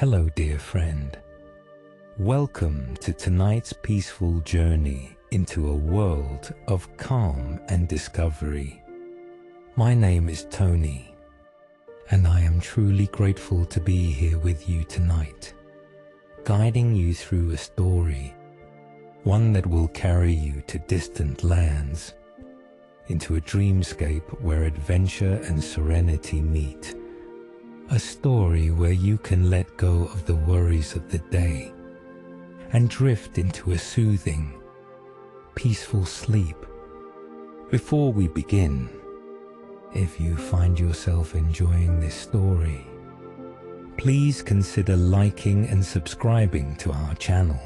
Hello, dear friend. Welcome to tonight's peaceful journey into a world of calm and discovery. My name is Tony, and I am truly grateful to be here with you tonight, guiding you through a story, one that will carry you to distant lands, into a dreamscape where adventure and serenity meet. A story where you can let go of the worries of the day and drift into a soothing, peaceful sleep. Before we begin, if you find yourself enjoying this story, please consider liking and subscribing to our channel.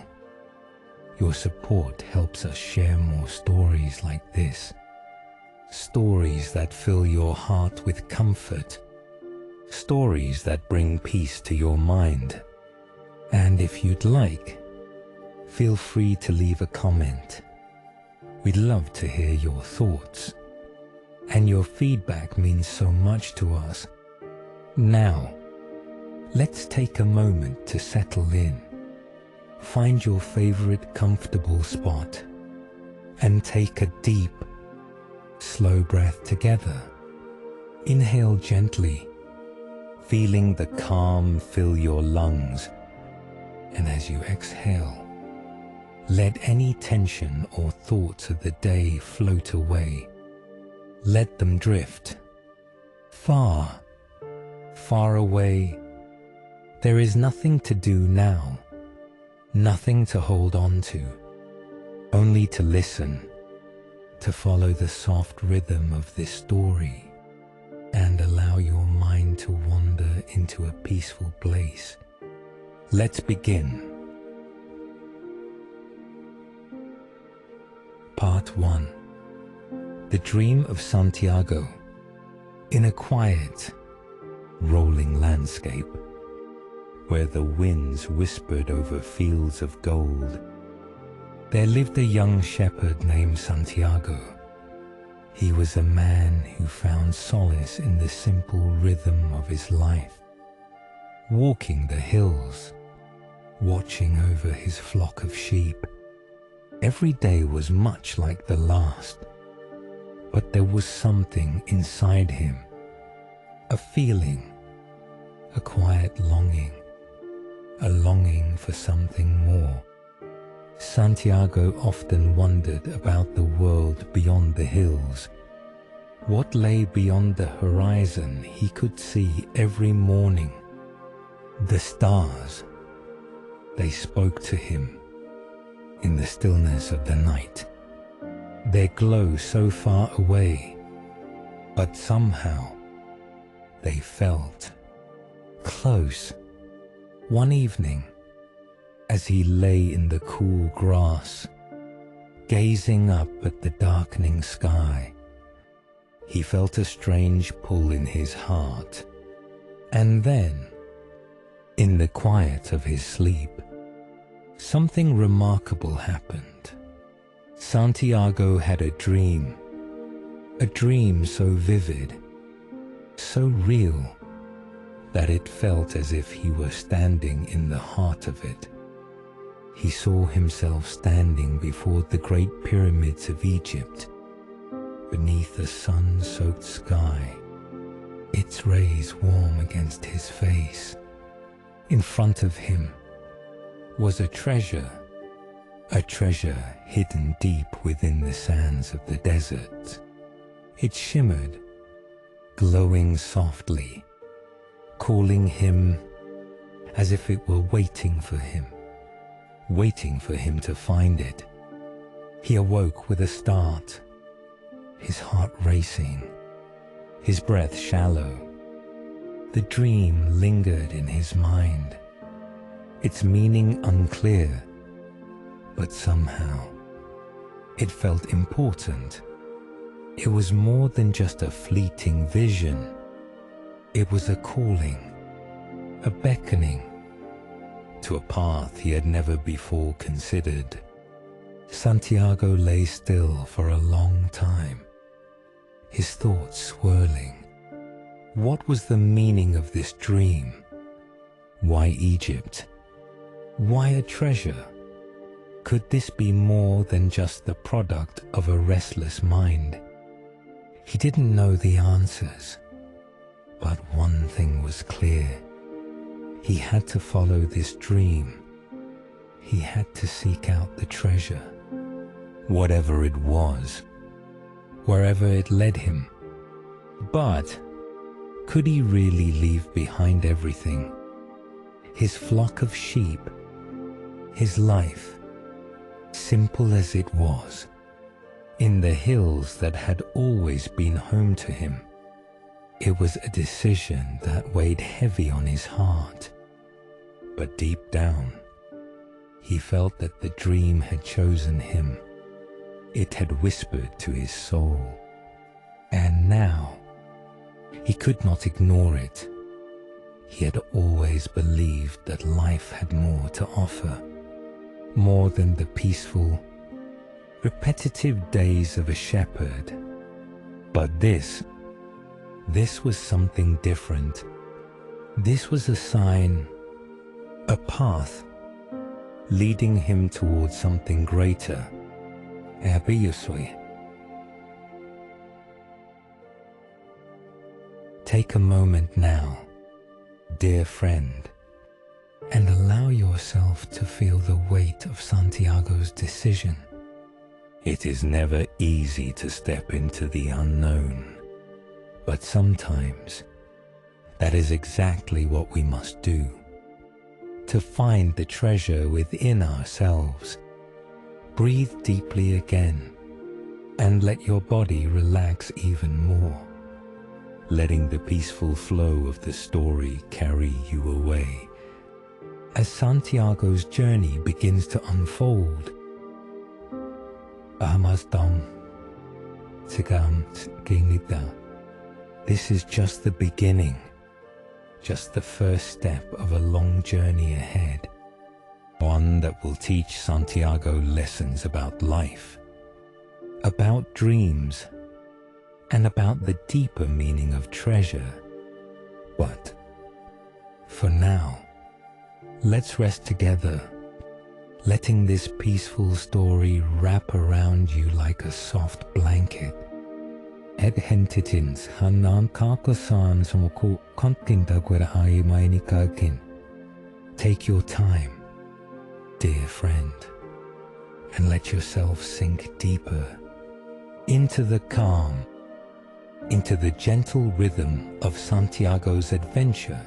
Your support helps us share more stories like this, stories that fill your heart with comfort, stories that bring peace to your mind. And if you'd like, feel free to leave a comment. We'd love to hear your thoughts, and your feedback means so much to us. Now, let's take a moment to settle in. Find your favorite comfortable spot and take a deep, slow breath together. Inhale gently, feeling the calm fill your lungs, and as you exhale, let any tension or thoughts of the day float away. Let them drift far, far away. There is nothing to do now, nothing to hold on to, only to listen, to follow the soft rhythm of this story, and allow your mind to wander into a peaceful place. Let's begin. Part 1. The Dream of Santiago. In a quiet, rolling landscape, where the winds whispered over fields of gold, there lived a young shepherd named Santiago. He was a man who found solace in the simple rhythm of his life, walking the hills, watching over his flock of sheep. Every day was much like the last, but there was something inside him, a feeling, a quiet longing, a longing for something more. Santiago often wondered about the world beyond the hills. What lay beyond the horizon he could see every morning. The stars, they spoke to him in the stillness of the night. Their glow so far away, but somehow they felt close. One evening, as he lay in the cool grass, gazing up at the darkening sky, he felt a strange pull in his heart. And then, in the quiet of his sleep, something remarkable happened. Santiago had a dream so vivid, so real, that it felt as if he were standing in the heart of it. He saw himself standing before the great pyramids of Egypt, beneath the sun-soaked sky, its rays warm against his face. In front of him was a treasure hidden deep within the sands of the desert. It shimmered, glowing softly, calling him as if it were waiting for him to find it. He awoke with a start, his heart racing, his breath shallow. The dream lingered in his mind, its meaning unclear, but somehow it felt important. It was more than just a fleeting vision. It was a calling, a beckoning, to a path he had never before considered. Santiago lay still for a long time, his thoughts swirling. What was the meaning of this dream? Why Egypt? Why a treasure? Could this be more than just the product of a restless mind? He didn't know the answers, but one thing was clear. He had to follow this dream. He had to seek out the treasure, whatever it was, wherever it led him. But could he really leave behind everything? His flock of sheep, his life, simple as it was, in the hills that had always been home to him. It was a decision that weighed heavy on his heart. But deep down, he felt that the dream had chosen him. It had whispered to his soul. And now, he could not ignore it. He had always believed that life had more to offer, more than the peaceful, repetitive days of a shepherd. But this was something different. This was a sign, a path, leading him towards something greater. Take a moment now, dear friend, and allow yourself to feel the weight of Santiago's decision. It is never easy to step into the unknown, but sometimes that is exactly what we must do. To find the treasure within ourselves, breathe deeply again and let your body relax even more, letting the peaceful flow of the story carry you away. As Santiago's journey begins to unfold, this is just the beginning, just the first step of a long journey ahead, one that will teach Santiago lessons about life, about dreams, and about the deeper meaning of treasure. But for now, let's rest together, letting this peaceful story wrap around you like a soft blanket. Take your time, dear friend, and let yourself sink deeper into the calm, into the gentle rhythm of Santiago's adventure.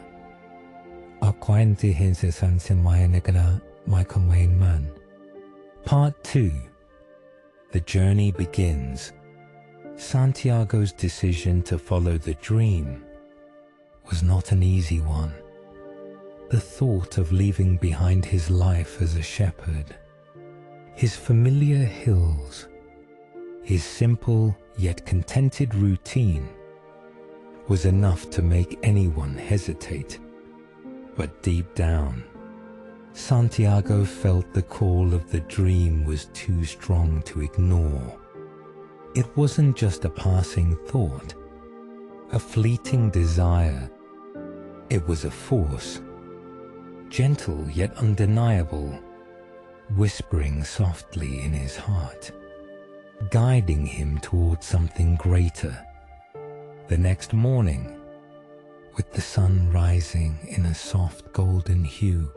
Part 2. The journey begins. Santiago's decision to follow the dream was not an easy one. The thought of leaving behind his life as a shepherd, his familiar hills, his simple yet contented routine was enough to make anyone hesitate. But deep down, Santiago felt the call of the dream was too strong to ignore. It wasn't just a passing thought, a fleeting desire. It was a force, gentle yet undeniable, whispering softly in his heart, guiding him towards something greater. The next morning, with the sun rising in a soft golden hue,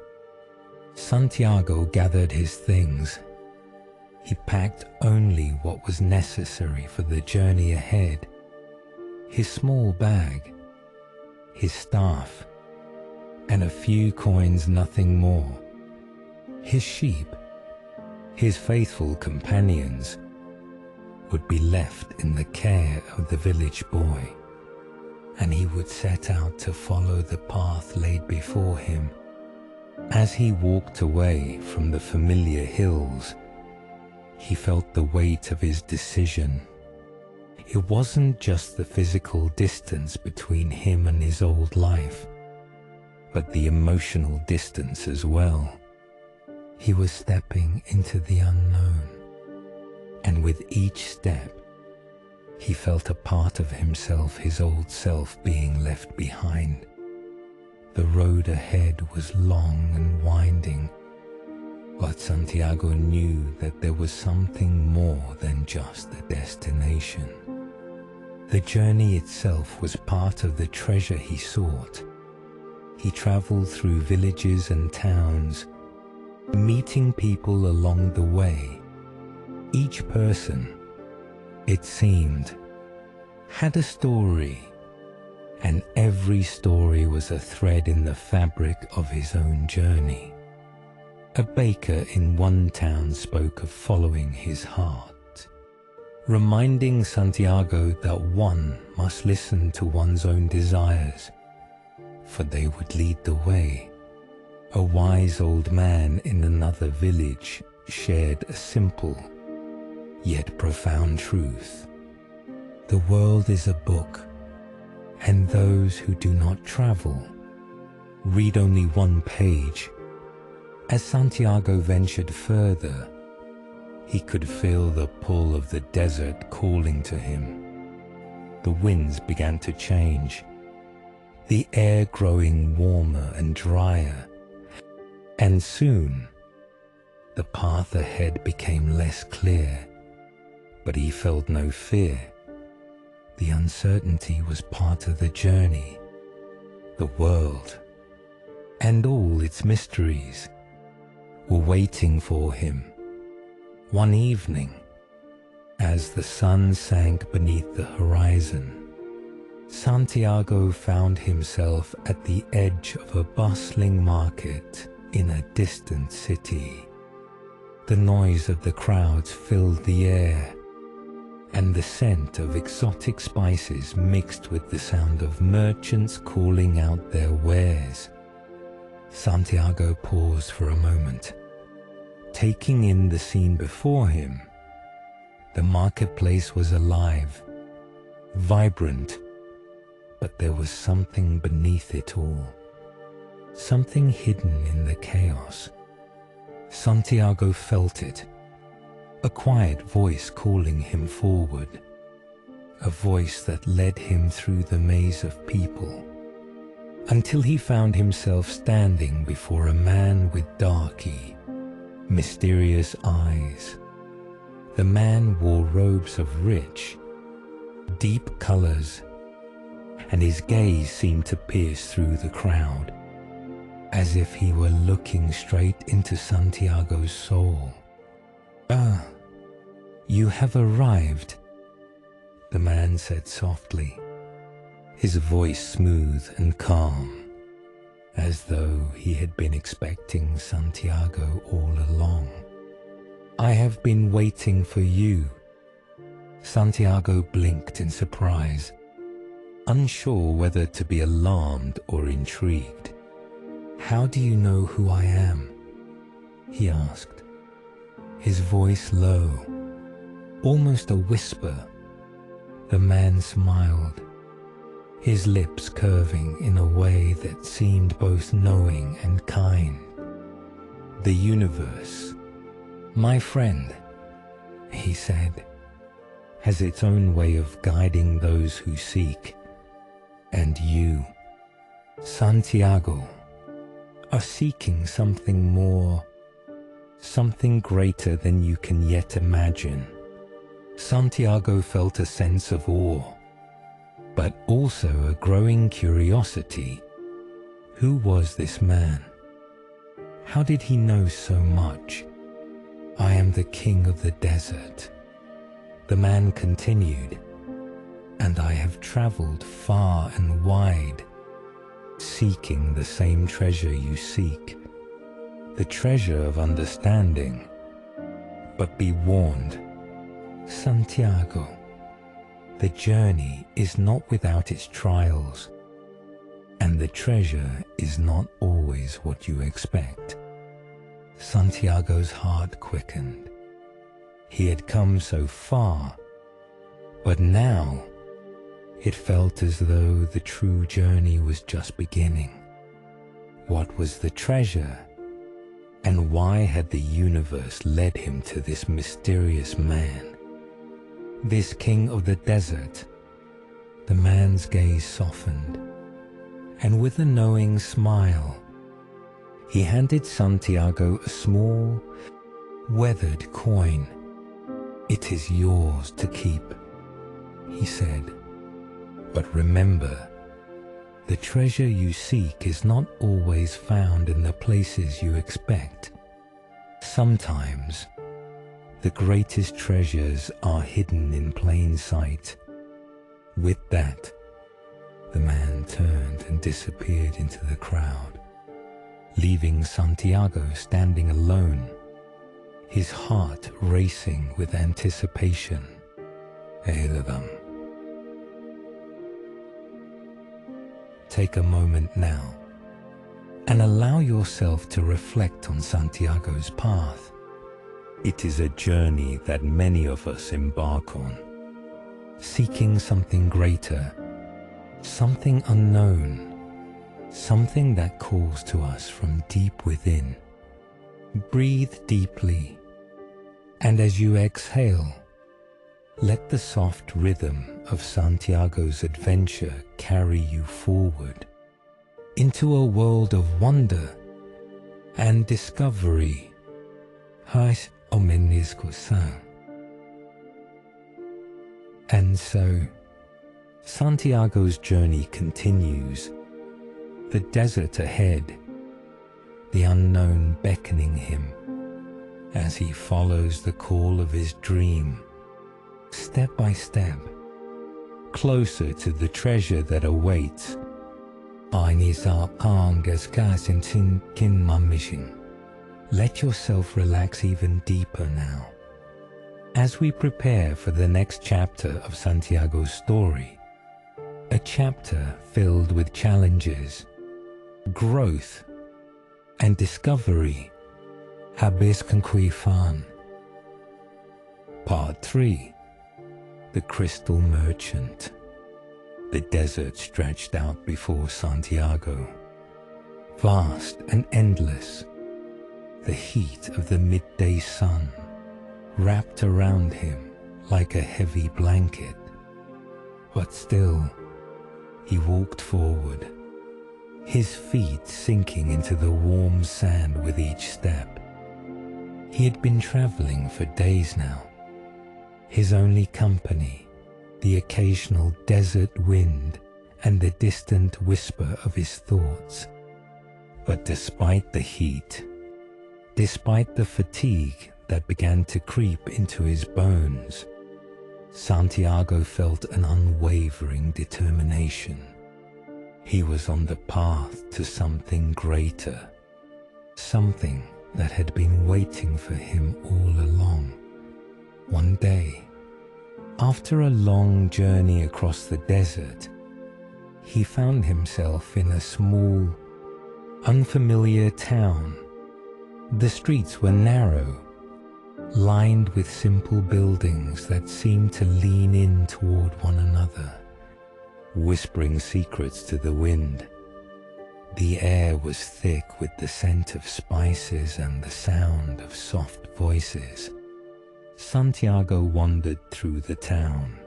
Santiago gathered his things. He packed only what was necessary for the journey ahead. His small bag, his staff, and a few coins, nothing more. His sheep, his faithful companions, would be left in the care of the village boy, and he would set out to follow the path laid before him. As he walked away from the familiar hills, he felt the weight of his decision. It wasn't just the physical distance between him and his old life, but the emotional distance as well. He was stepping into the unknown, and with each step, he felt a part of himself, his old self, being left behind. The road ahead was long and winding, but Santiago knew that there was something more than just a destination. The journey itself was part of the treasure he sought. He traveled through villages and towns, meeting people along the way. Each person, it seemed, had a story, and every story was a thread in the fabric of his own journey. A baker in one town spoke of following his heart, reminding Santiago that one must listen to one's own desires, for they would lead the way. A wise old man in another village shared a simple, yet profound truth. The world is a book, and those who do not travel read only one page. As Santiago ventured further, he could feel the pull of the desert calling to him. The winds began to change, the air growing warmer and drier, and soon the path ahead became less clear, but he felt no fear. The uncertainty was part of the journey. The world and all its mysteries were waiting for him. One evening, as the sun sank beneath the horizon, Santiago found himself at the edge of a bustling market in a distant city. The noise of the crowds filled the air, and the scent of exotic spices mixed with the sound of merchants calling out their wares. Santiago paused for a moment, taking in the scene before him. The marketplace was alive, vibrant, but there was something beneath it all, something hidden in the chaos. Santiago felt it, a quiet voice calling him forward, a voice that led him through the maze of people, until he found himself standing before a man with darky, mysterious eyes. The man wore robes of rich, deep colors, and his gaze seemed to pierce through the crowd, as if he were looking straight into Santiago's soul. "Ah, you have arrived," the man said softly, his voice smooth and calm, as though he had been expecting Santiago all along. "I have been waiting for you." Santiago blinked in surprise, unsure whether to be alarmed or intrigued. "How do you know who I am?" he asked, his voice low, almost a whisper. The man smiled, his lips curving in a way that seemed both knowing and kind. "The universe, my friend," he said, "has its own way of guiding those who seek, and you, Santiago, are seeking something more, something greater than you can yet imagine." Santiago felt a sense of awe, but also a growing curiosity. Who was this man? How did he know so much? "I am the king of the desert," the man continued, "and I have traveled far and wide, seeking the same treasure you seek, the treasure of understanding. But be warned, Santiago, the journey is not without its trials, and the treasure is not always what you expect." Santiago's heart quickened. He had come so far, but now it felt as though the true journey was just beginning. What was the treasure? And why had the universe led him to this mysterious man? This king of the desert? The man's gaze softened, and with a knowing smile, he handed Santiago a small, weathered coin. "It is yours to keep," he said. "But remember, the treasure you seek is not always found in the places you expect. Sometimes, the greatest treasures are hidden in plain sight." With that, the man turned and disappeared into the crowd, leaving Santiago standing alone, his heart racing with anticipation ahead of them. Take a moment now and allow yourself to reflect on Santiago's path. It is a journey that many of us embark on, seeking something greater, something unknown, something that calls to us from deep within. Breathe deeply, and as you exhale, let the soft rhythm of Santiago's adventure carry you forward into a world of wonder and discovery. And so, Santiago's journey continues, the desert ahead, the unknown beckoning him as he follows the call of his dream, step by step, closer to the treasure that awaits. Let yourself relax even deeper now. As we prepare for the next chapter of Santiago's story, a chapter filled with challenges, growth, and discovery. Part 3. The Crystal Merchant. The desert stretched out before Santiago, vast and endless. The heat of the midday sun wrapped around him like a heavy blanket. But still, he walked forward, his feet sinking into the warm sand with each step. He had been traveling for days now, his only company, the occasional desert wind and the distant whisper of his thoughts. But despite the heat, despite the fatigue that began to creep into his bones, Santiago felt an unwavering determination. He was on the path to something greater, something that had been waiting for him all along. One day, after a long journey across the desert, he found himself in a small, unfamiliar town. The streets were narrow, lined with simple buildings that seemed to lean in toward one another, whispering secrets to the wind. The air was thick with the scent of spices and the sound of soft voices. Santiago wandered through the town,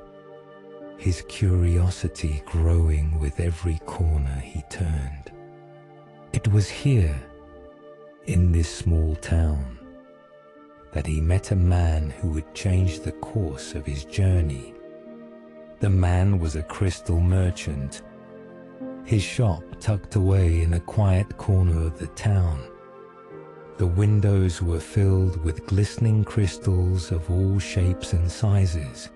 his curiosity growing with every corner he turned. It was here, in this small town, that he met a man who would change the course of his journey. The man was a crystal merchant, his shop tucked away in a quiet corner of the town. The windows were filled with glistening crystals of all shapes and sizes,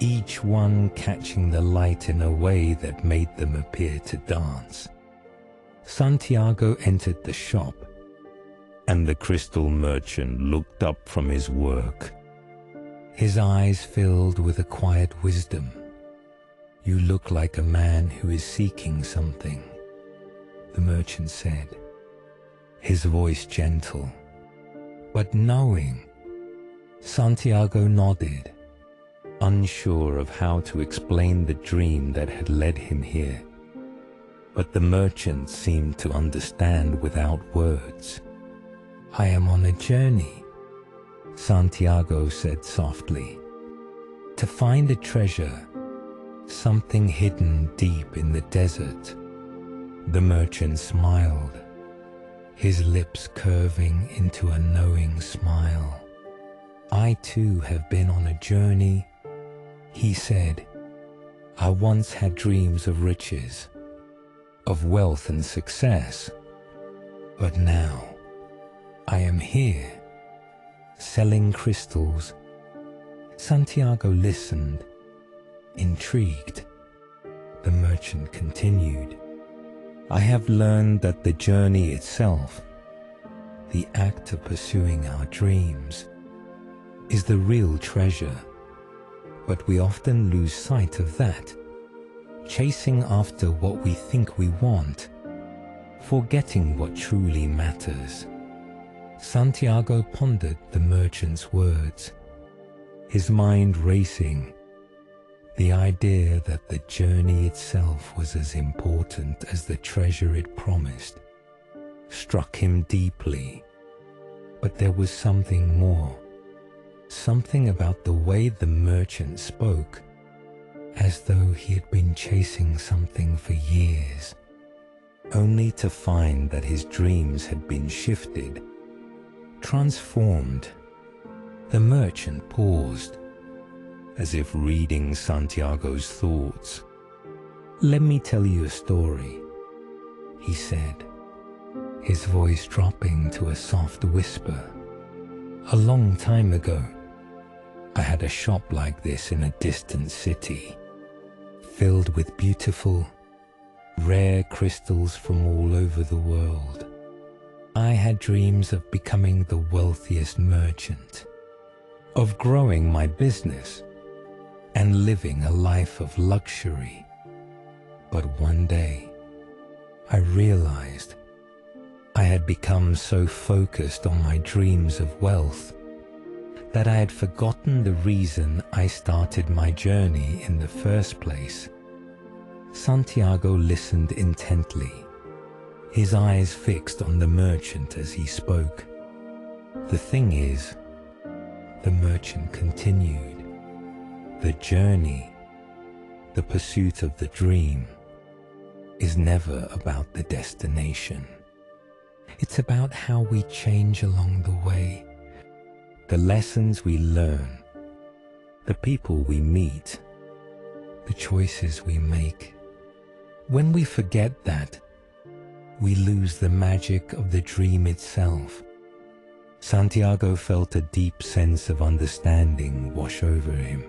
each one catching the light in a way that made them appear to dance. Santiago entered the shop, and the crystal merchant looked up from his work, his eyes filled with a quiet wisdom. "You look like a man who is seeking something," the merchant said, his voice gentle, but knowing. Santiago nodded, unsure of how to explain the dream that had led him here. But the merchant seemed to understand without words. "I am on a journey," Santiago said softly, "to find a treasure, something hidden deep in the desert. The merchant smiled, his lips curving into a knowing smile. I too have been on a journey, he said. I once had dreams of riches, of wealth and success, but now I am here, selling crystals. Santiago listened, intrigued. The merchant continued. I have learned that the journey itself, the act of pursuing our dreams, is the real treasure, but we often lose sight of that, chasing after what we think we want, forgetting what truly matters. Santiago pondered the merchant's words, his mind racing. The idea that the journey itself was as important as the treasure it promised struck him deeply. But there was something more, something about the way the merchant spoke, as though he had been chasing something for years, only to find that his dreams had been shifted, transformed. The merchant paused, as if reading Santiago's thoughts. Let me tell you a story, he said, his voice dropping to a soft whisper. A long time ago, I had a shop like this in a distant city, filled with beautiful, rare crystals from all over the world. I had dreams of becoming the wealthiest merchant, of growing my business, and living a life of luxury. But one day, I realized I had become so focused on my dreams of wealth that I had forgotten the reason I started my journey in the first place. Santiago listened intently, his eyes fixed on the merchant as he spoke. The thing is, the merchant continued, the journey, the pursuit of the dream, is never about the destination. It's about how we change along the way, the lessons we learn, the people we meet, the choices we make. When we forget that, we lose the magic of the dream itself. Santiago felt a deep sense of understanding wash over him.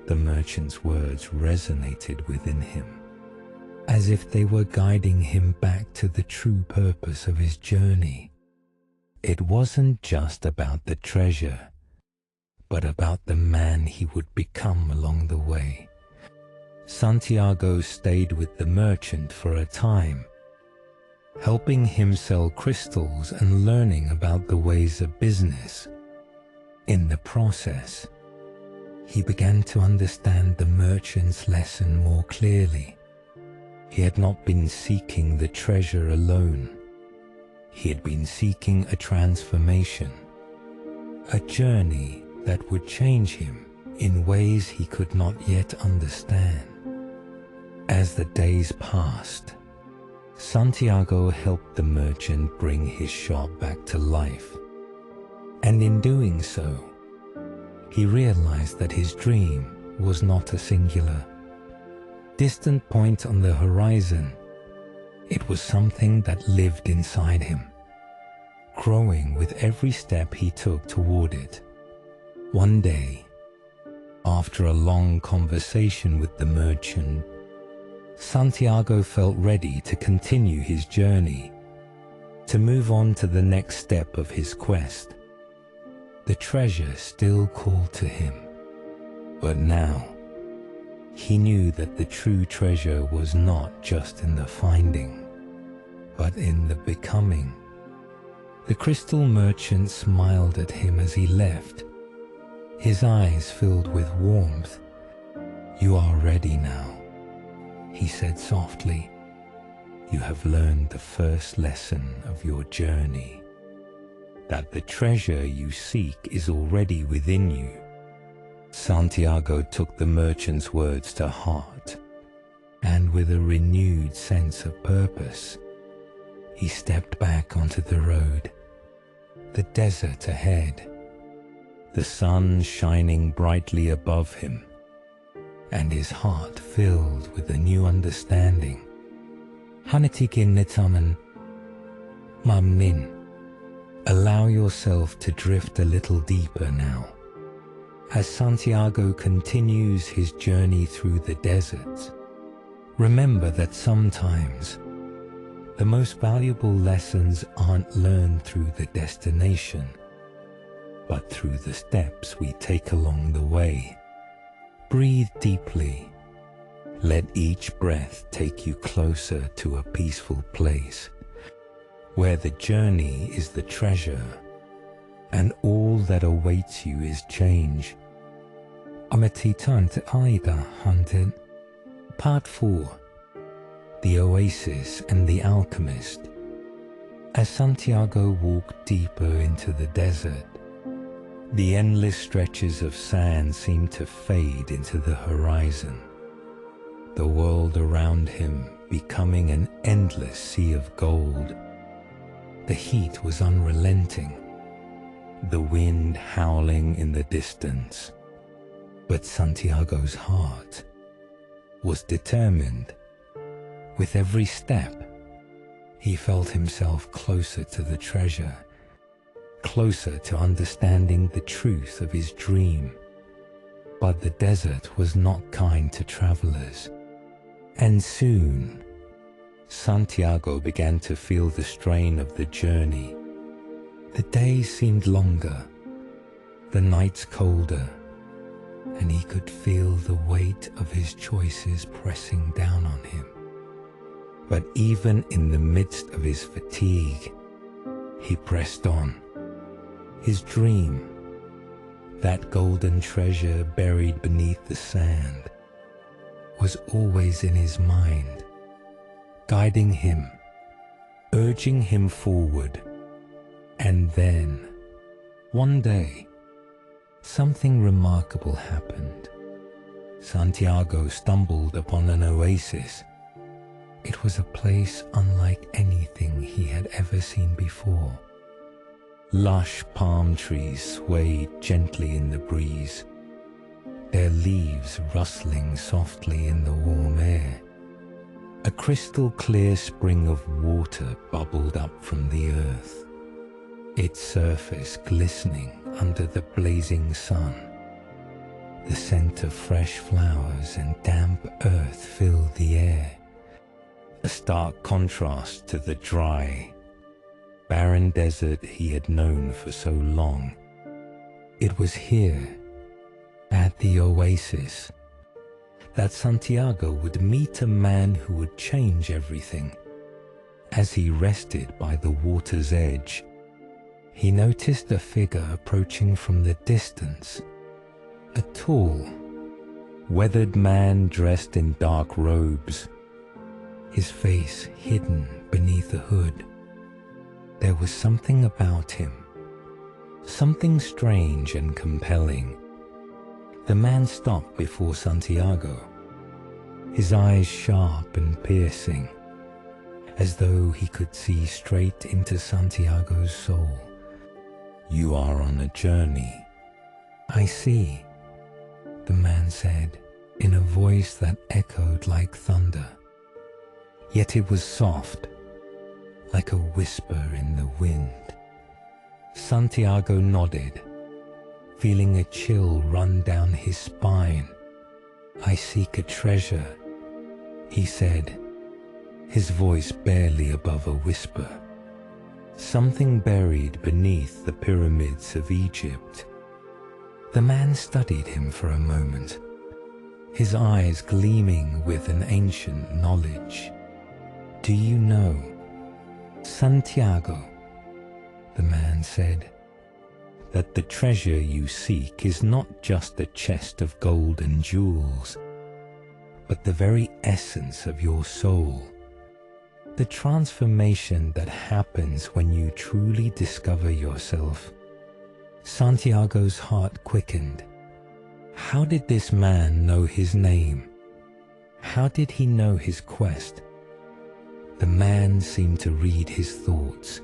The merchant's words resonated within him, as if they were guiding him back to the true purpose of his journey. It wasn't just about the treasure, but about the man he would become along the way. Santiago stayed with the merchant for a time, helping him sell crystals and learning about the ways of business. In the process, he began to understand the merchant's lesson more clearly. He had not been seeking the treasure alone. He had been seeking a transformation, a journey that would change him in ways he could not yet understand. As the days passed, Santiago helped the merchant bring his shop back to life. And in doing so, he realized that his dream was not a singular, distant point on the horizon. It was something that lived inside him, growing with every step he took toward it. One day, after a long conversation with the merchant, Santiago felt ready to continue his journey, to move on to the next step of his quest. The treasure still called to him, but now he knew that the true treasure was not just in the finding, but in the becoming. The crystal merchant smiled at him as he left, his eyes filled with warmth. "You are ready now," he said softly. "You have learned the first lesson of your journey, that the treasure you seek is already within you." Santiago took the merchant's words to heart. and with a renewed sense of purpose, he stepped back onto the road. The desert ahead, the sun shining brightly above him, and his heart filled with a new understanding. Hanatikin nitaman mamnin. Allow yourself to drift a little deeper now. As Santiago continues his journey through the deserts, remember that sometimes the most valuable lessons aren't learned through the destination, but through the steps we take along the way. Breathe deeply. Let each breath take you closer to a peaceful place, where the journey is the treasure, and all that awaits you is change. Amatitant Aida Hunted. Part 4. The Oasis and the Alchemist. As Santiago walked deeper into the desert, the endless stretches of sand seemed to fade into the horizon, the world around him becoming an endless sea of gold. The heat was unrelenting, the wind howling in the distance, but Santiago's heart was determined. With every step, he felt himself closer to the treasure, closer to understanding the truth of his dream. But the desert was not kind to travelers, and soon Santiago began to feel the strain of the journey. The days seemed longer, the nights colder, and he could feel the weight of his choices pressing down on him. But even in the midst of his fatigue, he pressed on. His dream, that golden treasure buried beneath the sand, was always in his mind, guiding him, urging him forward. And then, one day, something remarkable happened. Santiago stumbled upon an oasis. It was a place unlike anything he had ever seen before. Lush palm trees swayed gently in the breeze, their leaves rustling softly in the warm air. A crystal clear spring of water bubbled up from the earth, its surface glistening under the blazing sun. The scent of fresh flowers and damp earth filled the air, a stark contrast to the dry, barren desert he had known for so long. It was here, at the oasis, that Santiago would meet a man who would change everything. As he rested by the water's edge, he noticed a figure approaching from the distance. A tall, weathered man dressed in dark robes, his face hidden beneath a hood. There was something about him, something strange and compelling. The man stopped before Santiago, his eyes sharp and piercing, as though he could see straight into Santiago's soul. "You are on a journey, I see," the man said in a voice that echoed like thunder. Yet it was soft, like a whisper in the wind. Santiago nodded, feeling a chill run down his spine. "I seek a treasure," he said, his voice barely above a whisper. "Something buried beneath the pyramids of Egypt." The man studied him for a moment, his eyes gleaming with an ancient knowledge. "Do you know, Santiago," the man said, "that the treasure you seek is not just a chest of gold and jewels, but the very essence of your soul, the transformation that happens when you truly discover yourself." Santiago's heart quickened. How did this man know his name? How did he know his quest? The man seemed to read his thoughts,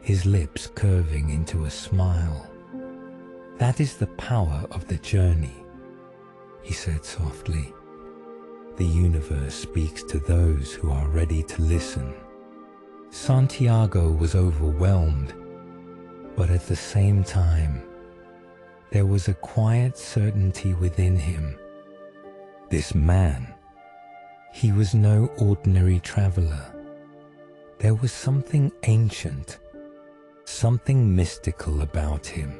his lips curving into a smile. "That is the power of the journey," he said softly. "The universe speaks to those who are ready to listen." Santiago was overwhelmed, but at the same time, there was a quiet certainty within him. This man, he was no ordinary traveler. There was something ancient, something mystical about him.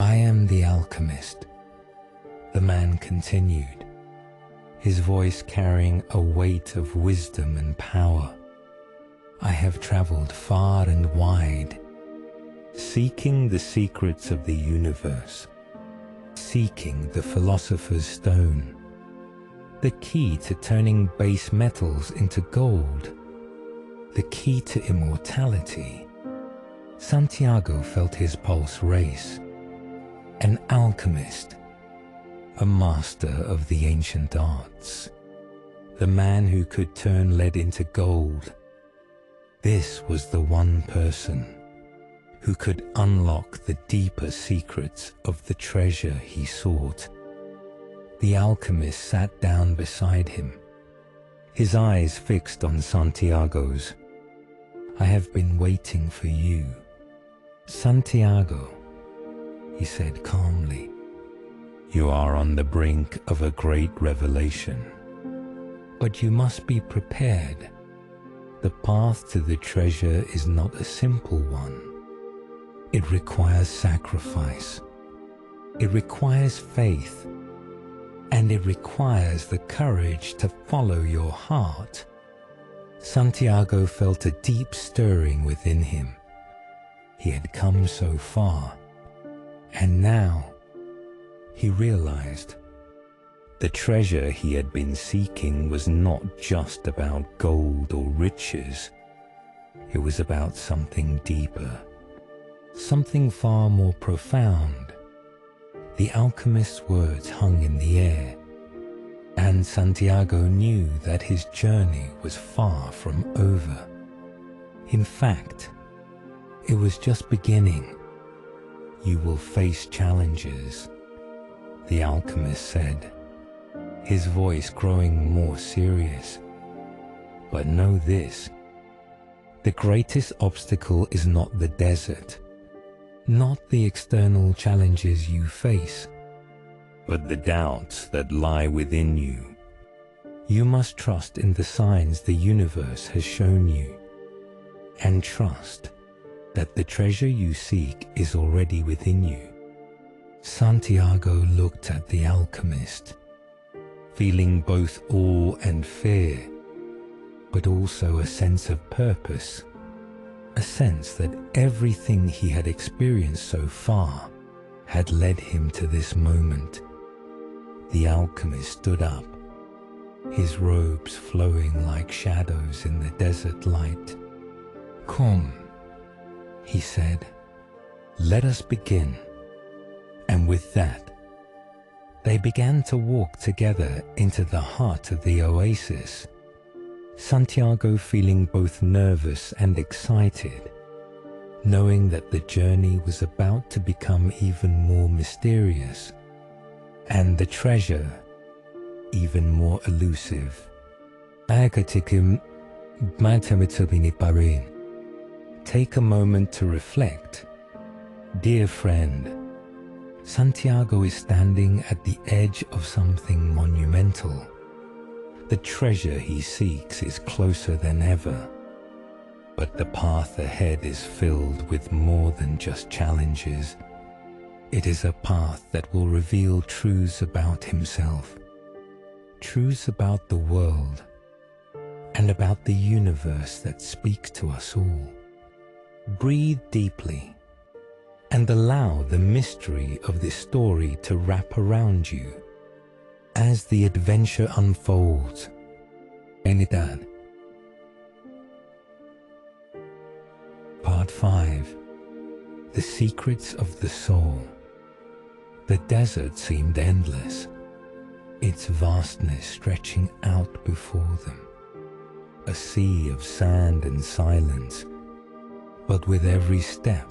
"I am the alchemist," the man continued, his voice carrying a weight of wisdom and power. "I have traveled far and wide, seeking the secrets of the universe, seeking the philosopher's stone, the key to turning base metals into gold, the key to immortality." Santiago felt his pulse race. An alchemist, a master of the ancient arts, the man who could turn lead into gold. This was the one person who could unlock the deeper secrets of the treasure he sought. The alchemist sat down beside him, his eyes fixed on Santiago's. "I have been waiting for you, Santiago," he said calmly. "You are on the brink of a great revelation, but you must be prepared. The path to the treasure is not a simple one. It requires sacrifice. It requires faith. And it requires the courage to follow your heart." Santiago felt a deep stirring within him. He had come so far, and now he realized the treasure he had been seeking was not just about gold or riches. It was about something deeper, something far more profound. The alchemist's words hung in the air, and Santiago knew that his journey was far from over. In fact, it was just beginning. "You will face challenges," the alchemist said, his voice growing more serious. "But know this, the greatest obstacle is not the desert, not the external challenges you face, but the doubts that lie within you. You must trust in the signs the universe has shown you, and trust that the treasure you seek is already within you." Santiago looked at the alchemist, feeling both awe and fear, but also a sense of purpose, a sense that everything he had experienced so far had led him to this moment. The alchemist stood up, his robes flowing like shadows in the desert light. "Come," he said, "let us begin." And with that, they began to walk together into the heart of the oasis, Santiago feeling both nervous and excited, knowing that the journey was about to become even more mysterious, and the treasure even more elusive. Take a moment to reflect. Dear friend, Santiago is standing at the edge of something monumental. The treasure he seeks is closer than ever, but the path ahead is filled with more than just challenges. It is a path that will reveal truths about himself, truths about the world, and about the universe that speaks to us all. Breathe deeply and allow the mystery of this story to wrap around you as the adventure unfolds. Anytime. Part 5. The Secrets of the Soul. The desert seemed endless. its vastness stretching out before them, a sea of sand and silence. But with every step,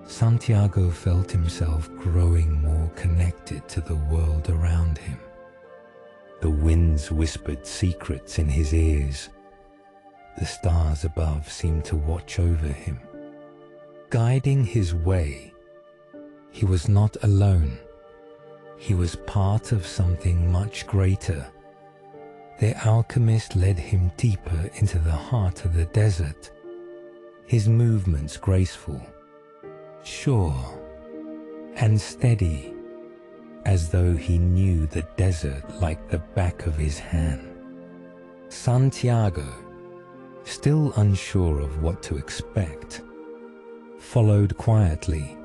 Santiago felt himself growing more connected to the world around him. The winds whispered secrets in his ears. The stars above seemed to watch over him, guiding his way. He was not alone. He was part of something much greater. The alchemist led him deeper into the heart of the desert, his movements graceful, sure, and steady, as though he knew the desert like the back of his hand. Santiago, still unsure of what to expect, followed quietly,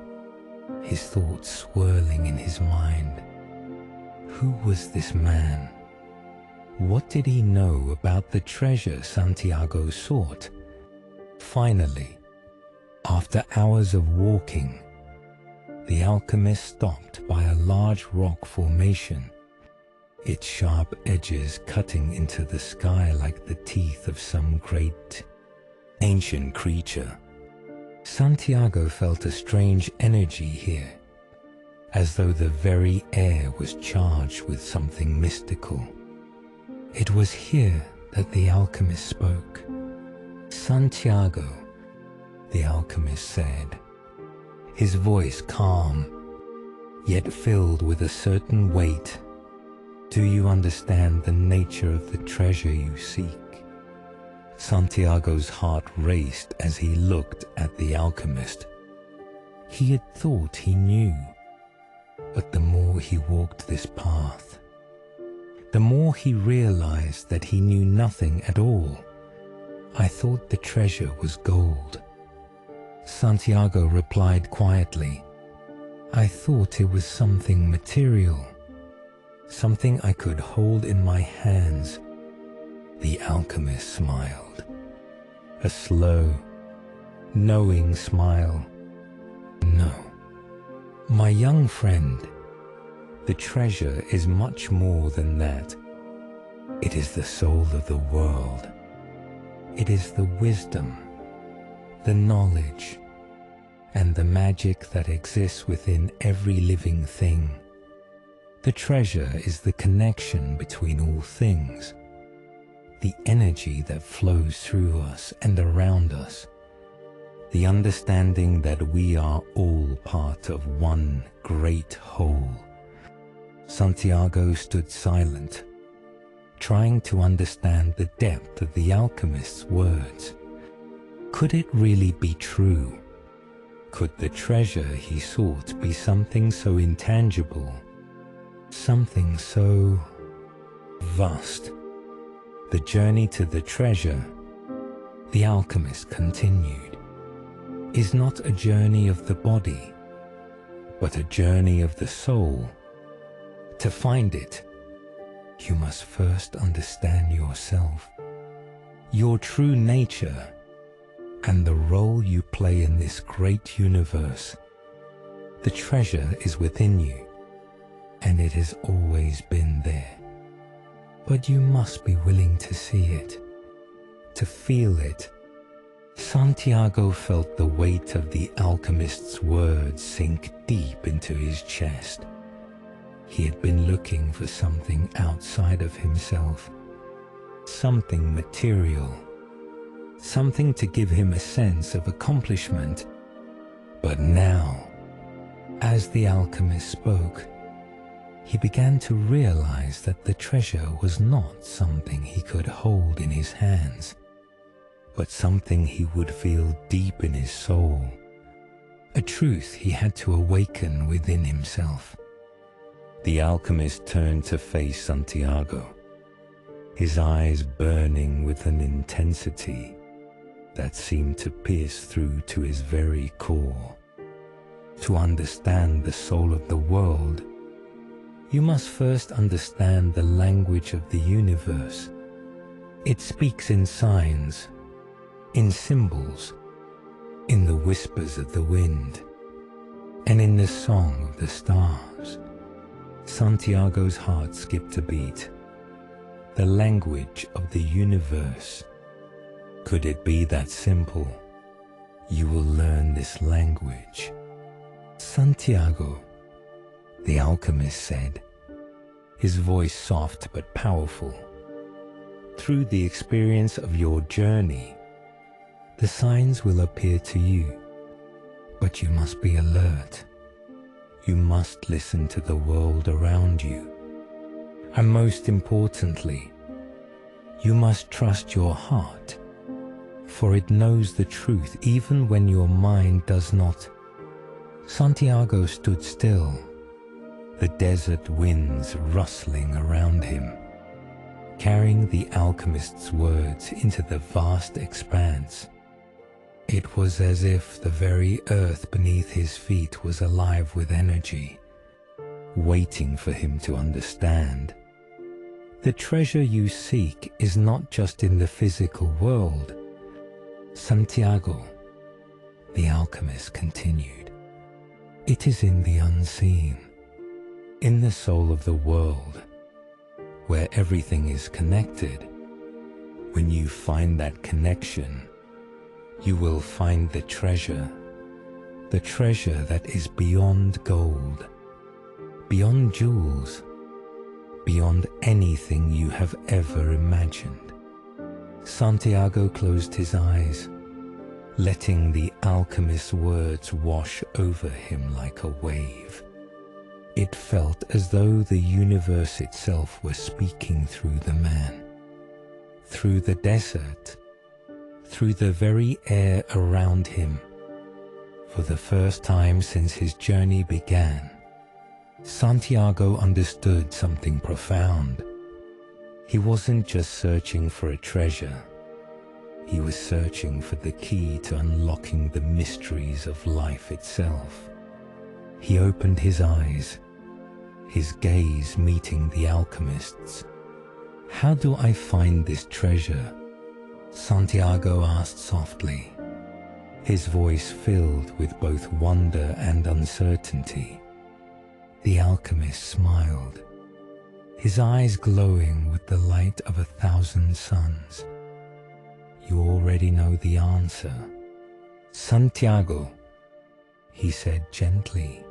his thoughts swirling in his mind. Who was this man? What did he know about the treasure Santiago sought? Finally, after hours of walking, the alchemist stopped by a large rock formation, its sharp edges cutting into the sky like the teeth of some great, ancient creature. Santiago felt a strange energy here, as though the very air was charged with something mystical. It was here that the alchemist spoke. "Santiago," the alchemist said, his voice calm, yet filled with a certain weight. "Do you understand the nature of the treasure you seek?" Santiago's heart raced as he looked at the alchemist. He had thought he knew, but the more he walked this path, the more he realized that he knew nothing at all. "I thought the treasure was gold," Santiago replied quietly. "I thought it was something material, something I could hold in my hands." The alchemist smiled, a slow, knowing smile. "No, my young friend, the treasure is much more than that. It is the soul of the world. It is the wisdom, the knowledge, and the magic that exists within every living thing. The treasure is the connection between all things, the energy that flows through us and around us, the understanding that we are all part of one great whole." Santiago stood silent, trying to understand the depth of the alchemist's words. Could it really be true? Could the treasure he sought be something so intangible, something so vast? The journey to the treasure, the alchemist continued, is not a journey of the body, but a journey of the soul. To find it, you must first understand yourself, your true nature, and the role you play in this great universe. The treasure is within you, and it has always been there. But you must be willing to see it, to feel it. Santiago felt the weight of the alchemist's words sink deep into his chest. He had been looking for something outside of himself, something material, something to give him a sense of accomplishment. But now, as the alchemist spoke, he began to realize that the treasure was not something he could hold in his hands, but something he would feel deep in his soul, a truth he had to awaken within himself. The alchemist turned to face Santiago, his eyes burning with an intensity that seemed to pierce through to his very core. To understand the soul of the world, you must first understand the language of the universe. It speaks in signs, in symbols, in the whispers of the wind, and in the song of the stars. Santiago's heart skipped a beat. The language of the universe. Could it be that simple? You will learn this language. Santiago, the alchemist said, his voice soft but powerful. Through the experience of your journey, the signs will appear to you, but you must be alert. You must listen to the world around you. And most importantly, you must trust your heart, for it knows the truth even when your mind does not. Santiago stood still, the desert winds rustling around him, carrying the alchemist's words into the vast expanse. It was as if the very earth beneath his feet was alive with energy, waiting for him to understand. The treasure you seek is not just in the physical world. Santiago, the alchemist continued, it is in the unseen, in the soul of the world, where everything is connected. When you find that connection, you will find the treasure that is beyond gold, beyond jewels, beyond anything you have ever imagined. Santiago closed his eyes, letting the alchemist's words wash over him like a wave. It felt as though the universe itself were speaking through the man, through the desert, through the very air around him. For the first time since his journey began, Santiago understood something profound. He wasn't just searching for a treasure. He was searching for the key to unlocking the mysteries of life itself. He opened his eyes, his gaze meeting the alchemist's. How do I find this treasure? Santiago asked softly, his voice filled with both wonder and uncertainty. The alchemist smiled, his eyes glowing with the light of 1,000 suns. You already know the answer. Santiago, he said gently,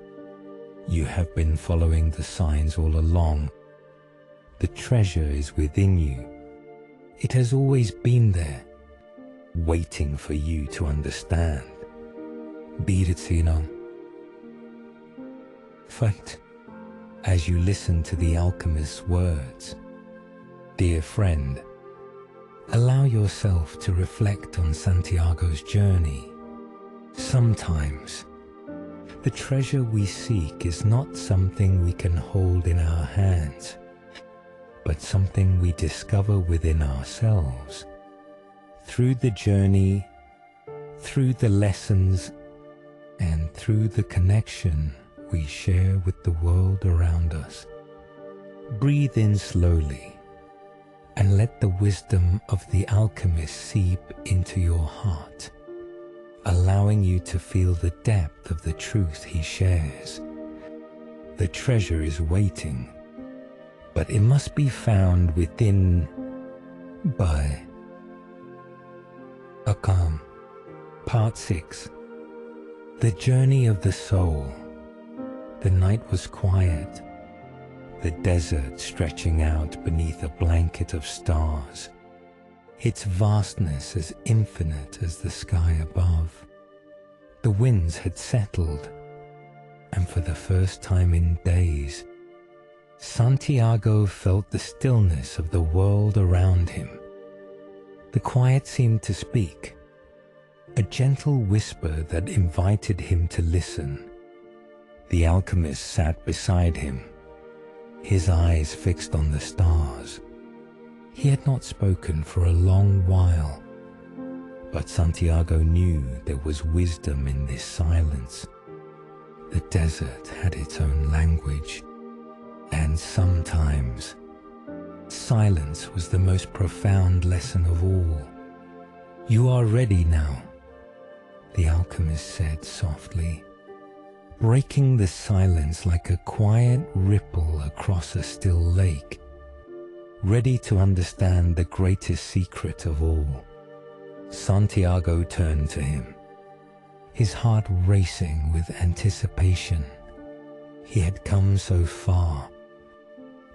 you have been following the signs all along. The treasure is within you. It has always been there, waiting for you to understand. Biritino. But as you listen to the alchemist's words, dear friend, allow yourself to reflect on Santiago's journey. Sometimes, the treasure we seek is not something we can hold in our hands, but something we discover within ourselves. Through the journey, through the lessons, and through the connection we share with the world around us. Breathe in slowly and let the wisdom of the alchemist seep into your heart, allowing you to feel the depth of the truth he shares. The treasure is waiting, but it must be found within by a calm. Part 6. The Journey of the Soul. The night was quiet, the desert stretching out beneath a blanket of stars, its vastness as infinite as the sky above. The winds had settled, and for the first time in days, Santiago felt the stillness of the world around him. The quiet seemed to speak, a gentle whisper that invited him to listen. The alchemist sat beside him, his eyes fixed on the stars. He had not spoken for a long while, but Santiago knew there was wisdom in this silence. The desert had its own language, and sometimes silence was the most profound lesson of all. You are ready now, the alchemist said softly. breaking the silence like a quiet ripple across a still lake, ready to understand the greatest secret of all. Santiago turned to him, his heart racing with anticipation. He had come so far,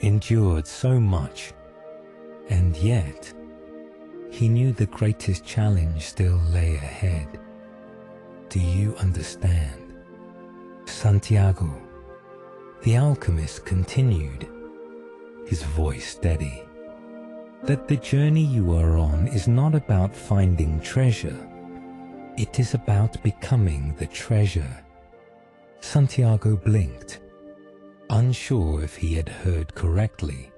endured so much, and yet he knew the greatest challenge still lay ahead. Do you understand? Santiago, the alchemist continued, his voice steady, that the journey you are on is not about finding treasure. It is about becoming the treasure. Santiago blinked, unsure if he had heard correctly.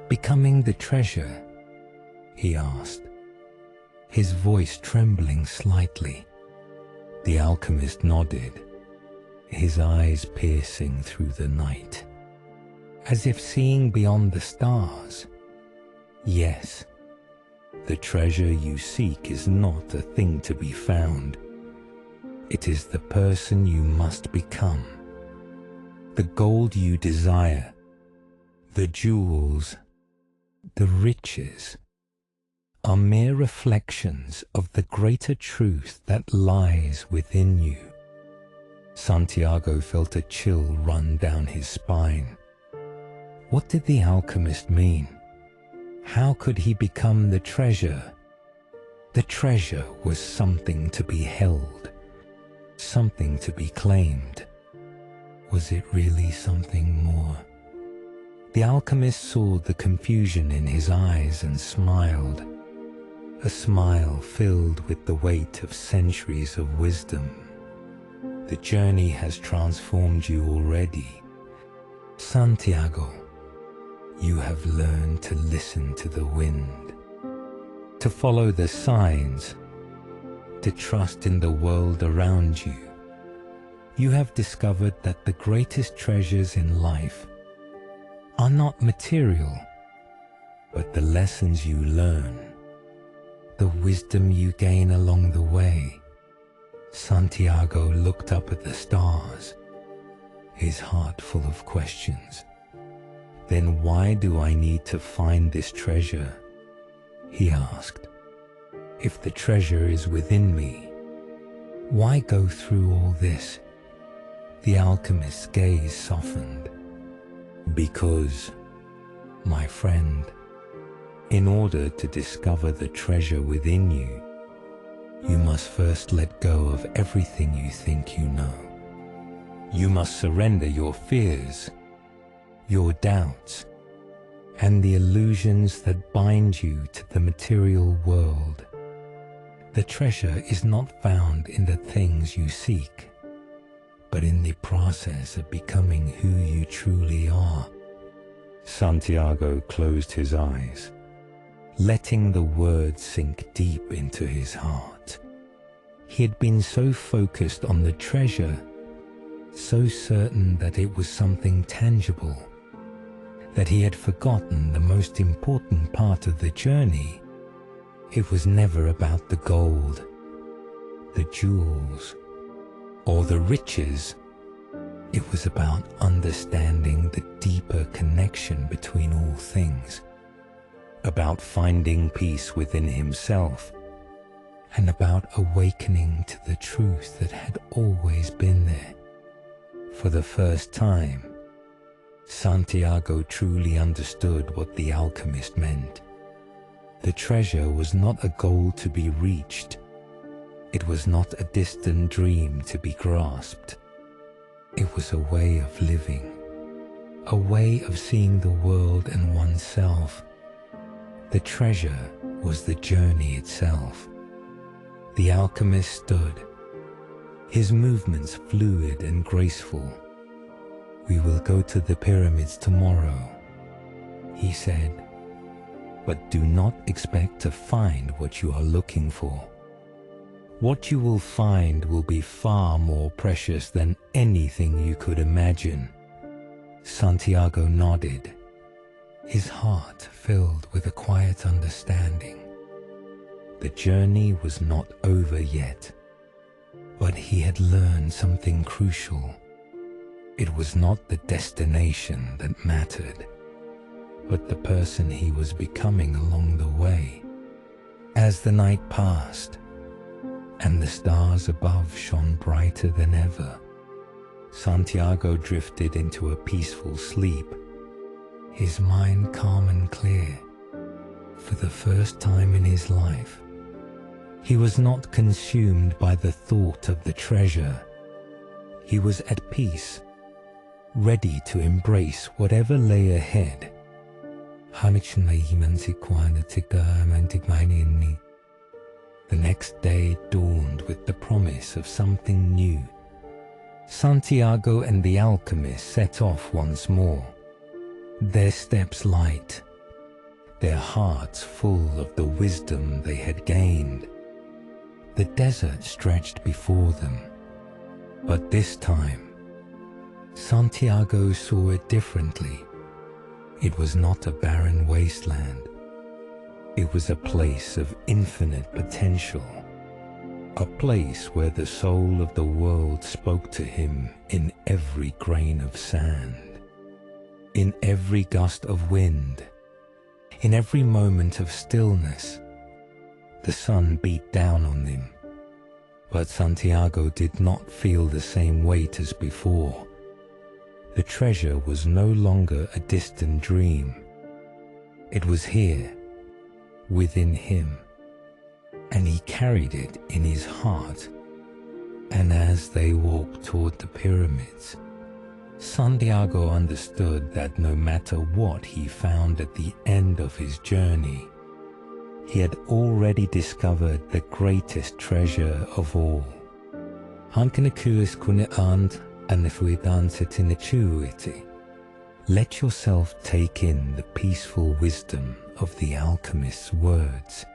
Becoming the treasure? He asked, his voice trembling slightly. The alchemist nodded, his eyes piercing through the night, as if seeing beyond the stars. Yes, the treasure you seek is not a thing to be found. It is the person you must become. The gold you desire, the jewels, the riches, are mere reflections of the greater truth that lies within you. Santiago felt a chill run down his spine. What did the alchemist mean? How could he become the treasure? The treasure was something to be held, something to be claimed. Was it really something more? The alchemist saw the confusion in his eyes and smiled, a smile filled with the weight of centuries of wisdom. The journey has transformed you already. Santiago, you have learned to listen to the wind, to follow the signs, to trust in the world around you. You have discovered that the greatest treasures in life are not material, but the lessons you learn, the wisdom you gain along the way. Santiago looked up at the stars, his heart full of questions. Then why do I need to find this treasure? He asked. If the treasure is within me, why go through all this? The alchemist's gaze softened. Because, my friend, in order to discover the treasure within you, you must first let go of everything you think you know. You must surrender your fears, your doubts, and the illusions that bind you to the material world. The treasure is not found in the things you seek, but in the process of becoming who you truly are. Santiago closed his eyes, letting the words sink deep into his heart. He had been so focused on the treasure, so certain that it was something tangible, that he had forgotten the most important part of the journey. It was never about the gold, the jewels, or the riches. It was about understanding the deeper connection between all things, about finding peace within himself, and about awakening to the truth that had always been there. For the first time, Santiago truly understood what the alchemist meant. The treasure was not a goal to be reached. It was not a distant dream to be grasped. It was a way of living, a way of seeing the world and oneself. The treasure was the journey itself. The alchemist stood, his movements fluid and graceful. We will go to the pyramids tomorrow, he said, but do not expect to find what you are looking for. What you will find will be far more precious than anything you could imagine. Santiago nodded, his heart filled with a quiet understanding. The journey was not over yet, But he had learned something crucial. It was not the destination that mattered, but the person he was becoming along the way. As the night passed, and the stars above shone brighter than ever, Santiago drifted into a peaceful sleep, his mind calm and clear. For the first time in his life, he was not consumed by the thought of the treasure. He was at peace, ready to embrace whatever lay ahead. The next day dawned with the promise of something new. Santiago and the alchemist set off once more, their steps light, their hearts full of the wisdom they had gained. The desert stretched before them, but this time, Santiago saw it differently. It was not a barren wasteland. It was a place of infinite potential, a place where the soul of the world spoke to him in every grain of sand, in every gust of wind, in every moment of stillness. The sun beat down on him, but Santiago did not feel the same weight as before. The treasure was no longer a distant dream. It was here, within him, and he carried it in his heart. And as they walked toward the pyramids, Santiago understood that no matter what he found at the end of his journey, he had already discovered the greatest treasure of all. Let yourself take in the peaceful wisdom of the alchemist's words.